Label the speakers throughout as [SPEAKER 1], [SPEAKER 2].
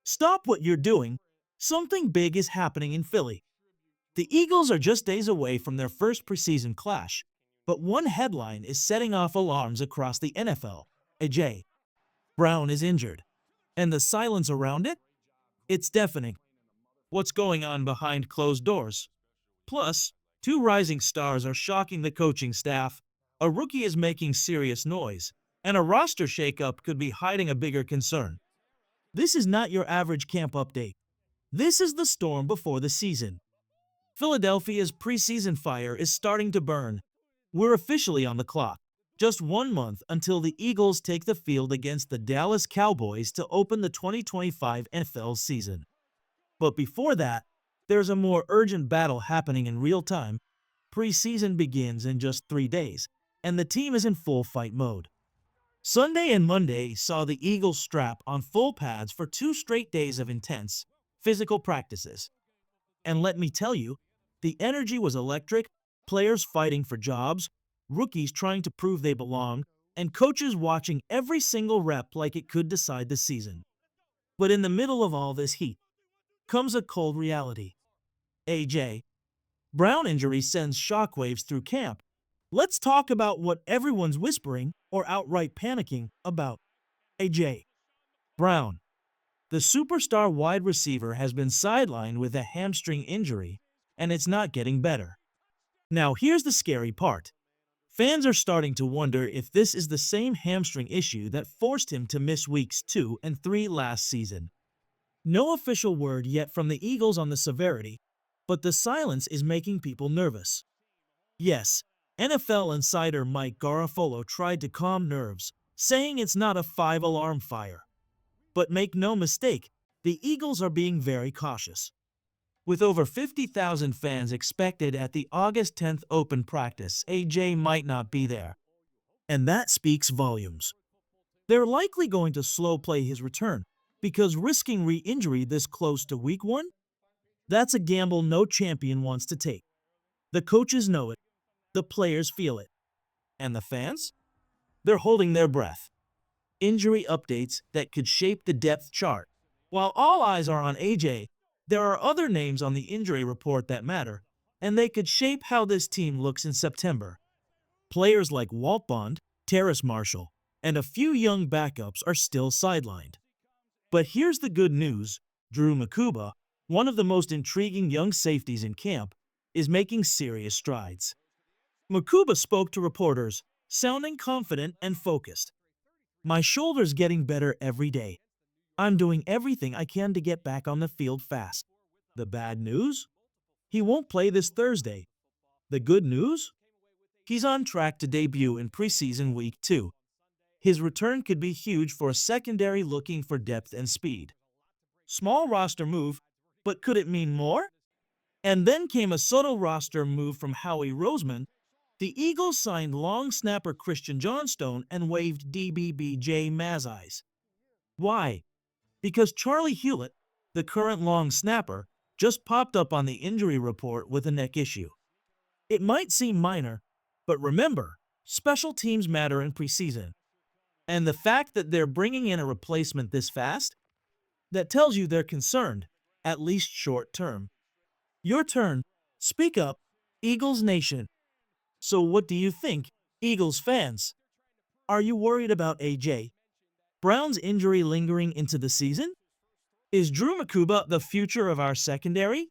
[SPEAKER 1] Stop what you're doing. Something big is happening in Philly. The Eagles are just days away from their first preseason clash, but one headline is setting off alarms across the NFL. AJ Brown is injured, and the silence around it? It's deafening. What's going on behind closed doors? Plus, two rising stars are shocking the coaching staff. A rookie is making serious noise, and a roster shakeup could be hiding a bigger concern. This is not your average camp update. This is the storm before the season. Philadelphia's preseason fire is starting to burn. We're officially on the clock. Just 1 month until the Eagles take the field against the Dallas Cowboys to open the 2025 NFL season. But before that, there's a more urgent battle happening in real time. Preseason begins in just 3 days, and the team is in full fight mode. Sunday and Monday saw the Eagles strap on full pads for 2 straight days of intense, physical practices. And let me tell you, the energy was electric, players fighting for jobs, rookies trying to prove they belong, and coaches watching every single rep like it could decide the season. But in the middle of all this heat comes a cold reality. AJ Brown injury sends shockwaves through camp. Let's talk about what everyone's whispering or outright panicking about. AJ Brown, the superstar wide receiver, has been sidelined with a hamstring injury, and it's not getting better. Now here's the scary part. Fans are starting to wonder if this is the same hamstring issue that forced him to miss weeks 2 and 3 last season. No official word yet from the Eagles on the severity, but the silence is making people nervous. Yes, NFL insider Mike Garafolo tried to calm nerves, saying it's not a 5-alarm fire. But make no mistake, the Eagles are being very cautious. With over 50,000 fans expected at the August 10th open practice, AJ might not be there. And that speaks volumes. They're likely going to slow play his return, because risking re-injury this close to week 1? That's a gamble no champion wants to take. The coaches know it, the players feel it. And the fans? They're holding their breath. Injury updates that could shape the depth chart. While all eyes are on AJ, there are other names on the injury report that matter, and they could shape how this team looks in September. Players like Walt Bond, Terrace Marshall, and a few young backups are still sidelined. But here's the good news. Drew Makuba, one of the most intriguing young safeties in camp, is making serious strides. Makuba spoke to reporters, sounding confident and focused. "My shoulder's getting better every day. I'm doing everything I can to get back on the field fast." The bad news? He won't play this Thursday. The good news? He's on track to debut in preseason week 2. His return could be huge for a secondary looking for depth and speed. Small roster move, but could it mean more? And then came a subtle roster move from Howie Roseman. The Eagles signed long snapper Christian Johnstone and waived DBBJ Mazais. Why? Because Charlie Hewlett, the current long snapper, just popped up on the injury report with a neck issue. It might seem minor, but remember, special teams matter in preseason. And the fact that they're bringing in a replacement this fast? That tells you they're concerned, at least short term. Your turn. Speak up, Eagles Nation. So what do you think, Eagles fans? Are you worried about AJ Brown's injury lingering into the season? Is Drew Makuba the future of our secondary?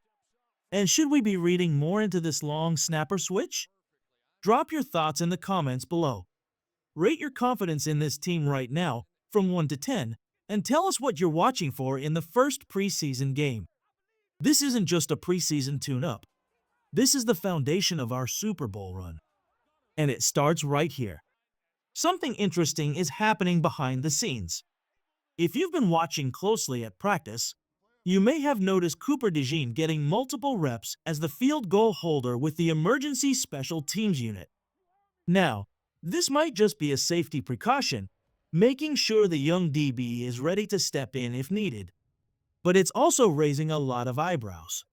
[SPEAKER 1] And should we be reading more into this long snapper switch? Drop your thoughts in the comments below. Rate your confidence in this team right now from 1 to 10 and tell us what you're watching for in the first preseason game. This isn't just a preseason tune-up. This is the foundation of our Super Bowl run. And it starts right here. Something interesting is happening behind the scenes. If you've been watching closely at practice, you may have noticed Cooper DeJean getting multiple reps as the field goal holder with the emergency special teams unit. Now, this might just be a safety precaution, making sure the young DB is ready to step in if needed. But it's also raising a lot of eyebrows.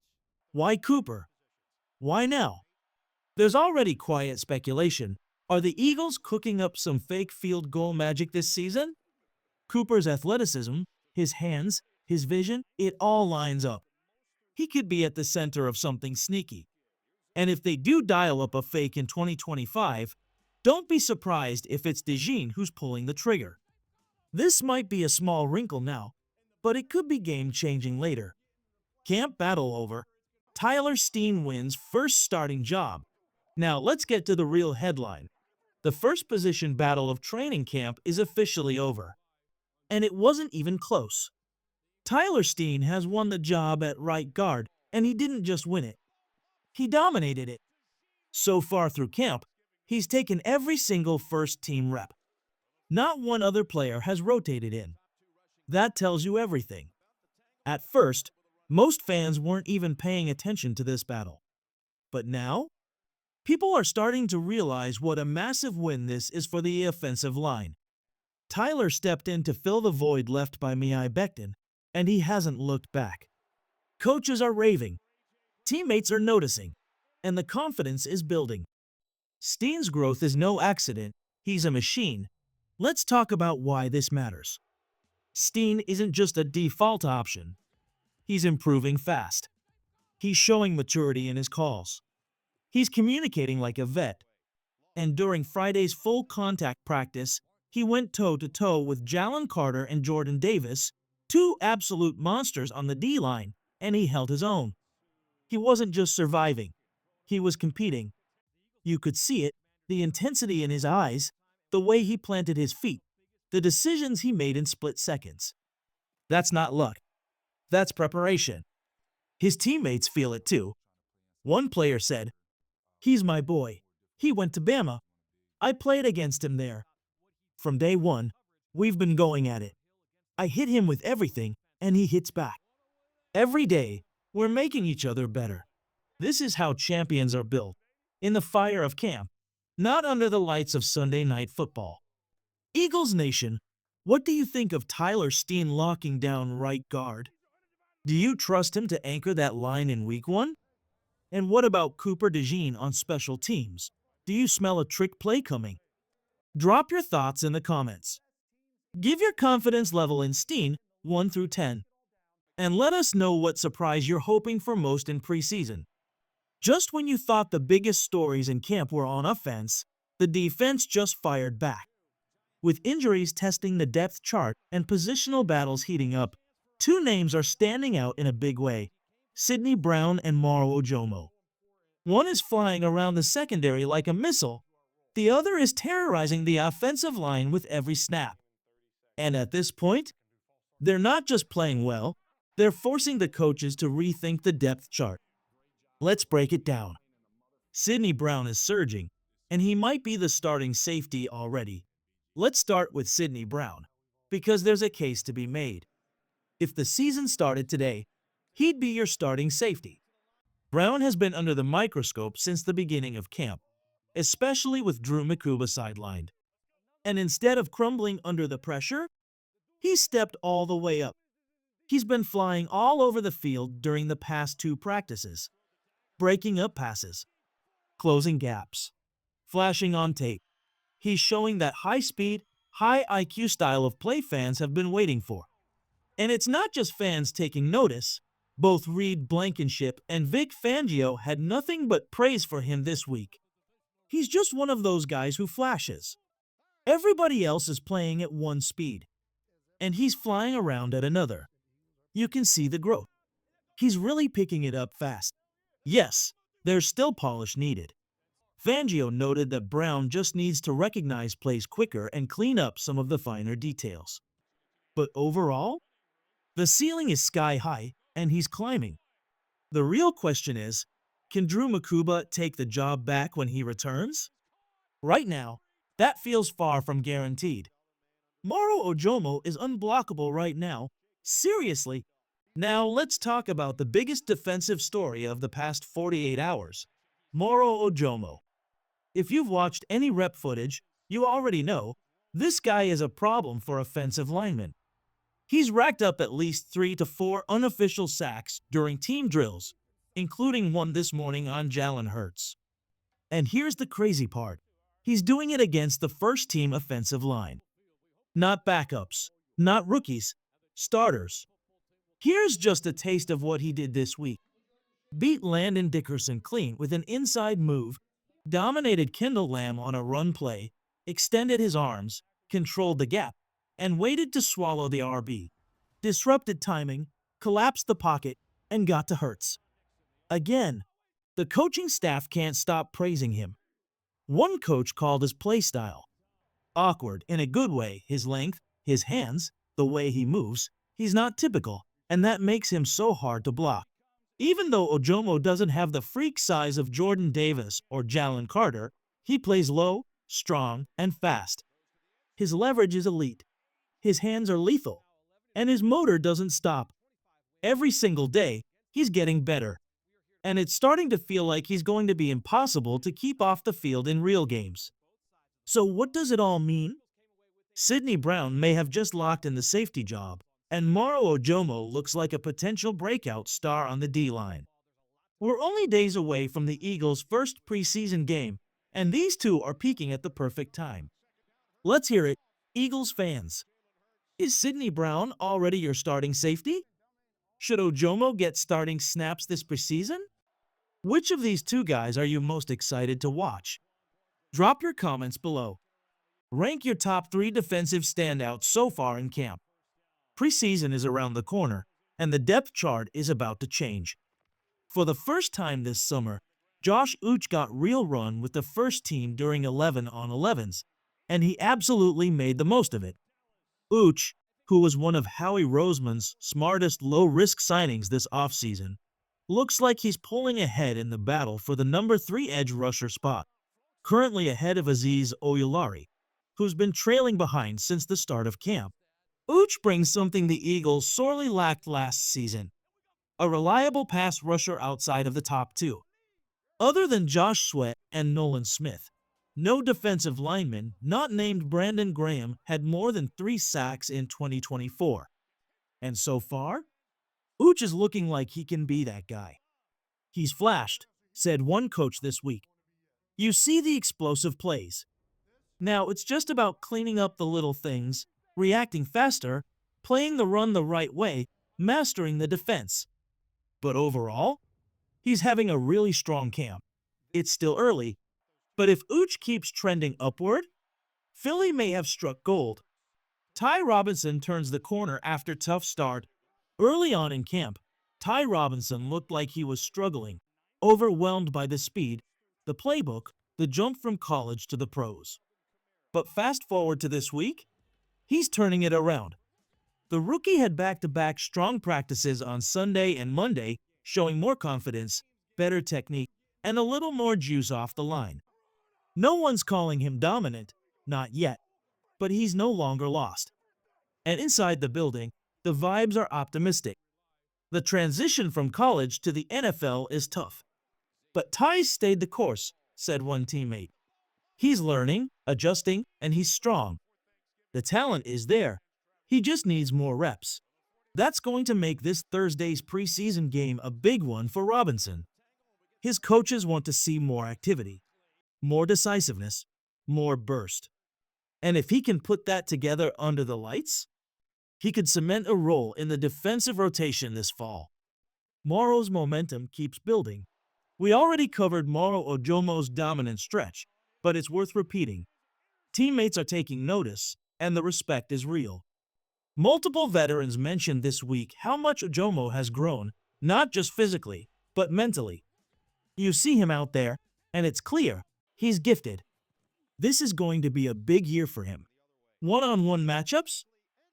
[SPEAKER 1] Why Cooper? Why now? There's already quiet speculation. Are the Eagles cooking up some fake field goal magic this season? Cooper's athleticism, his hands, His vision, it all lines up. He could be at the center of something sneaky. And if they do dial up a fake in 2025, don't be surprised if it's DeJean who's pulling the trigger. This might be a small wrinkle now, but it could be game-changing later. Camp battle over. Tyler Steen wins first starting job. Now let's get to the real headline. The first position battle of training camp is officially over. And it wasn't even close. Tyler Steen has won the job at right guard, and he didn't just win it. He dominated it. So far through camp, he's taken every single first-team rep. Not one other player has rotated in. That tells you everything. At first, most fans weren't even paying attention to this battle. But now, people are starting to realize what a massive win this is for the offensive line. Tyler stepped in to fill the void left by Mihai Becton, and he hasn't looked back. Coaches are raving. Teammates are noticing. And the confidence is building. Steen's growth is no accident. He's a machine. Let's talk about why this matters. Steen isn't just a default option. He's improving fast. He's showing maturity in his calls. He's communicating like a vet. And during Friday's full contact practice, he went toe-to-toe with Jalen Carter and Jordan Davis, two absolute monsters on the D-line, and he held his own. He wasn't just surviving. He was competing. You could see it, the intensity in his eyes, the way he planted his feet, the decisions he made in split seconds. That's not luck. That's preparation. His teammates feel it too. One player said, "He's my boy. He went to Bama. I played against him there. From day one, we've been going at it. I hit him with everything, and he hits back. Every day, we're making each other better." This is how champions are built, in the fire of camp, not under the lights of Sunday night football. Eagles Nation, what do you think of Tyler Steen locking down right guard? Do you trust him to anchor that line in week 1? And what about Cooper DeJean on special teams? Do you smell a trick play coming? Drop your thoughts in the comments. Give your confidence level in Steen 1 through 10. And let us know what surprise you're hoping for most in preseason. Just when you thought the biggest stories in camp were on offense, the defense just fired back. With injuries testing the depth chart and positional battles heating up, two names are standing out in a big way: Sidney Brown and Moro Ojomo. One is flying around the secondary like a missile, the other is terrorizing the offensive line with every snap. And at this point, they're not just playing well, they're forcing the coaches to rethink the depth chart. Let's break it down. Sidney Brown is surging, and he might be the starting safety already. Let's start with Sidney Brown, because there's a case to be made. If the season started today, he'd be your starting safety. Brown has been under the microscope since the beginning of camp, especially with Drew Makuba sidelined. And instead of crumbling under the pressure, he stepped all the way up. He's been flying all over the field during the past 2 practices, breaking up passes, closing gaps, flashing on tape. He's showing that high-speed, high IQ style of play fans have been waiting for. And it's not just fans taking notice. Both Reed Blankenship and Vic Fangio had nothing but praise for him this week. He's just one of those guys who flashes. Everybody else is playing at one speed, and he's flying around at another. You can see the growth. He's really picking it up fast. Yes, there's still polish needed. Fangio noted that Brown just needs to recognize plays quicker and clean up some of the finer details. But overall, the ceiling is sky high, and he's climbing. The real question is, can Drew Makuba take the job back when he returns? Right now, that feels far from guaranteed. Moro Ojomo is unblockable right now. Seriously. Now let's talk about the biggest defensive story of the past 48 hours. Moro Ojomo. If you've watched any rep footage, you already know this guy is a problem for offensive linemen. He's racked up at least 3 to 4 unofficial sacks during team drills, including one this morning on Jalen Hurts. And here's the crazy part. He's doing it against the first-team offensive line. Not backups, not rookies, starters. Here's just a taste of what he did this week. Beat Landon Dickerson clean with an inside move, dominated Kendall Lamb on a run play, extended his arms, controlled the gap, and waited to swallow the RB. Disrupted timing, collapsed the pocket, and got to Hurts. Again, the coaching staff can't stop praising him. One coach called his play style awkward in a good way, his length, his hands, the way he moves. He's not typical, and that makes him so hard to block. Even though Ojomo doesn't have the freak size of Jordan Davis or Jalen Carter, he plays low, strong, and fast. His leverage is elite. His hands are lethal, and his motor doesn't stop. Every single day, he's getting better. And it's starting to feel like he's going to be impossible to keep off the field in real games. So what does it all mean? Sidney Brown may have just locked in the safety job, and Moro Ojomo looks like a potential breakout star on the D-line. We're only days away from the Eagles' first preseason game, and these two are peaking at the perfect time. Let's hear it, Eagles fans. Is Sidney Brown already your starting safety? Should Ojomo get starting snaps this preseason? Which of these two guys are you most excited to watch? Drop your comments below. Rank your top 3 defensive standouts so far in camp. Preseason is around the corner, and the depth chart is about to change. For the first time this summer, Josh Uche got real run with the first team during 11-on-11s, and he absolutely made the most of it. Uche, who was one of Howie Roseman's smartest low-risk signings this offseason, looks like he's pulling ahead in the battle for the number 3 edge rusher spot, currently ahead of Azeez Oyulari, who's been trailing behind since the start of camp. Uche brings something the Eagles sorely lacked last season, a reliable pass rusher outside of the top 2. Other than Josh Sweat and Nolan Smith, no defensive lineman not named Brandon Graham had more than 3 sacks in 2024. And so far, Uche is looking like he can be that guy. He's flashed, said one coach this week. You see the explosive plays. Now it's just about cleaning up the little things, reacting faster, playing the run the right way, mastering the defense. But overall, he's having a really strong camp. It's still early, but if Uche keeps trending upward, Philly may have struck gold. Ty Robinson turns the corner after tough start. Early on in camp, Ty Robinson looked like he was struggling, overwhelmed by the speed, the playbook, the jump from college to the pros. But fast forward to this week, he's turning it around. The rookie had back-to-back strong practices on Sunday and Monday, showing more confidence, better technique, and a little more juice off the line. No one's calling him dominant, not yet, but he's no longer lost. And inside the building, the vibes are optimistic. The transition from college to the NFL is tough. But Ty stayed the course, said one teammate. He's learning, adjusting, and he's strong. The talent is there. He just needs more reps. That's going to make this Thursday's preseason game a big one for Robinson. His coaches want to see more activity, more decisiveness, more burst. And if he can put that together under the lights, he could cement a role in the defensive rotation this fall. Moro's momentum keeps building. We already covered Moro Ojomo's dominant stretch, but it's worth repeating. Teammates are taking notice, and the respect is real. Multiple veterans mentioned this week how much Ojomo has grown, not just physically, but mentally. You see him out there, and it's clear, he's gifted. This is going to be a big year for him. One-on-one matchups?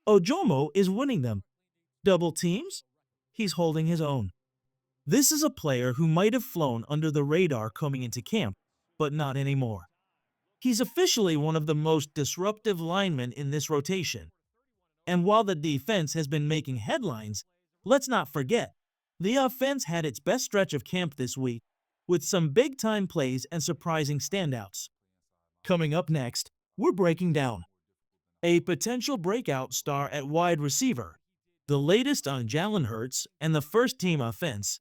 [SPEAKER 1] Ojomo is winning them. Double teams? He's holding his own. This is a player who might have flown under the radar coming into camp, but not anymore. He's officially one of the most disruptive linemen in this rotation. And while the defense has been making headlines, let's not forget, the offense had its best stretch of camp this week, with some big-time plays and surprising standouts. Coming up next, we're breaking down a potential breakout star at wide receiver, the latest on Jalen Hurts and the first-team offense,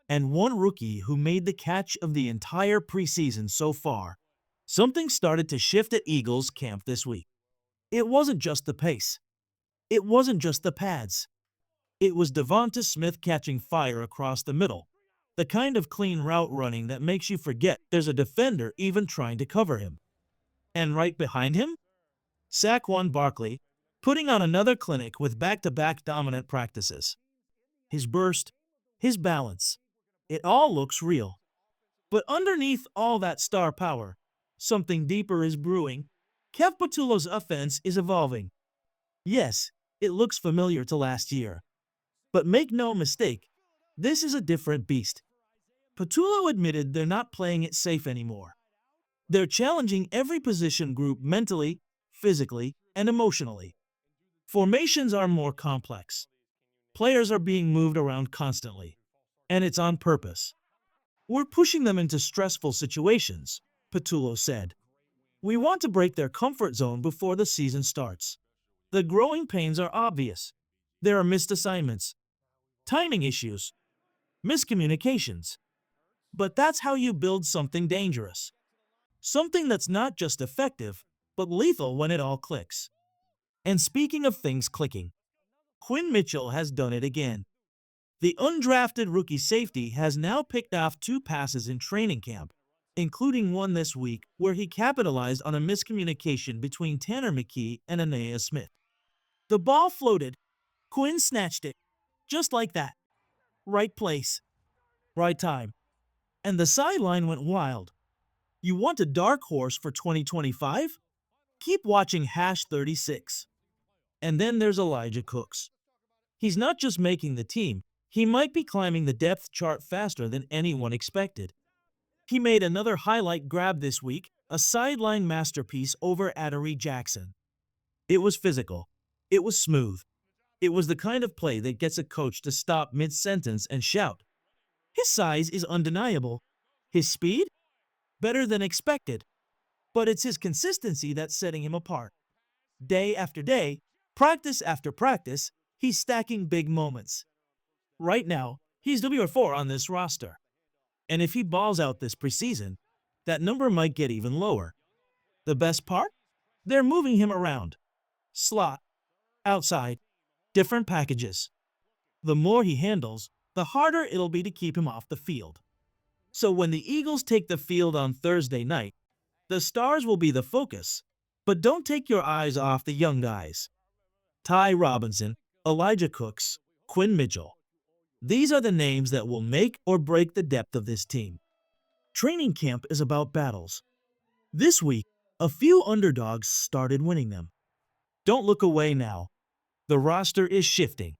[SPEAKER 1] and one rookie who made the catch of the entire preseason so far. Something started to shift at Eagles camp this week. It wasn't just the pace. It wasn't just the pads. It was Devonta Smith catching fire across the middle, the kind of clean route running that makes you forget there's a defender even trying to cover him. And right behind him, Saquon Barkley, putting on another clinic with back-to-back dominant practices. His burst, his balance, it all looks real. But underneath all that star power, something deeper is brewing. Kev Patullo's offense is evolving. Yes, it looks familiar to last year. But make no mistake, this is a different beast. Patullo admitted they're not playing it safe anymore. They're challenging every position group mentally, physically, and emotionally. Formations are more complex. Players are being moved around constantly. And it's on purpose. We're pushing them into stressful situations, Patullo said. We want to break their comfort zone before the season starts. The growing pains are obvious. There are missed assignments, timing issues, miscommunications. But that's how you build something dangerous. Something that's not just effective, but lethal when it all clicks. And speaking of things clicking, Quinn Mitchell has done it again. The undrafted rookie safety has now picked off 2 passes in training camp, including one this week where he capitalized on a miscommunication between Tanner McKee and Anaya Smith. The ball floated. Quinn snatched it. Just like that. Right place. Right time. And the sideline went wild. You want a dark horse for 2025? Keep watching Hash 36. And then there's Elijah Cooks. He's not just making the team, he might be climbing the depth chart faster than anyone expected. He made another highlight grab this week, a sideline masterpiece over Adoree Jackson. It was physical. It was smooth. It was the kind of play that gets a coach to stop mid-sentence and shout. His size is undeniable. His speed? Better than expected. But it's his consistency that's setting him apart. Day after day, practice after practice, he's stacking big moments. Right now, he's WR4 on this roster. And if he balls out this preseason, that number might get even lower. The best part? They're moving him around. Slot, outside, different packages. The more he handles, the harder it'll be to keep him off the field. So when the Eagles take the field on Thursday night, the stars will be the focus. But don't take your eyes off the young guys. Ty Robinson, Elijah Cooks, Quinn Mitchell. These are the names that will make or break the depth of this team. Training camp is about battles. This week, a few underdogs started winning them. Don't look away now. The roster is shifting.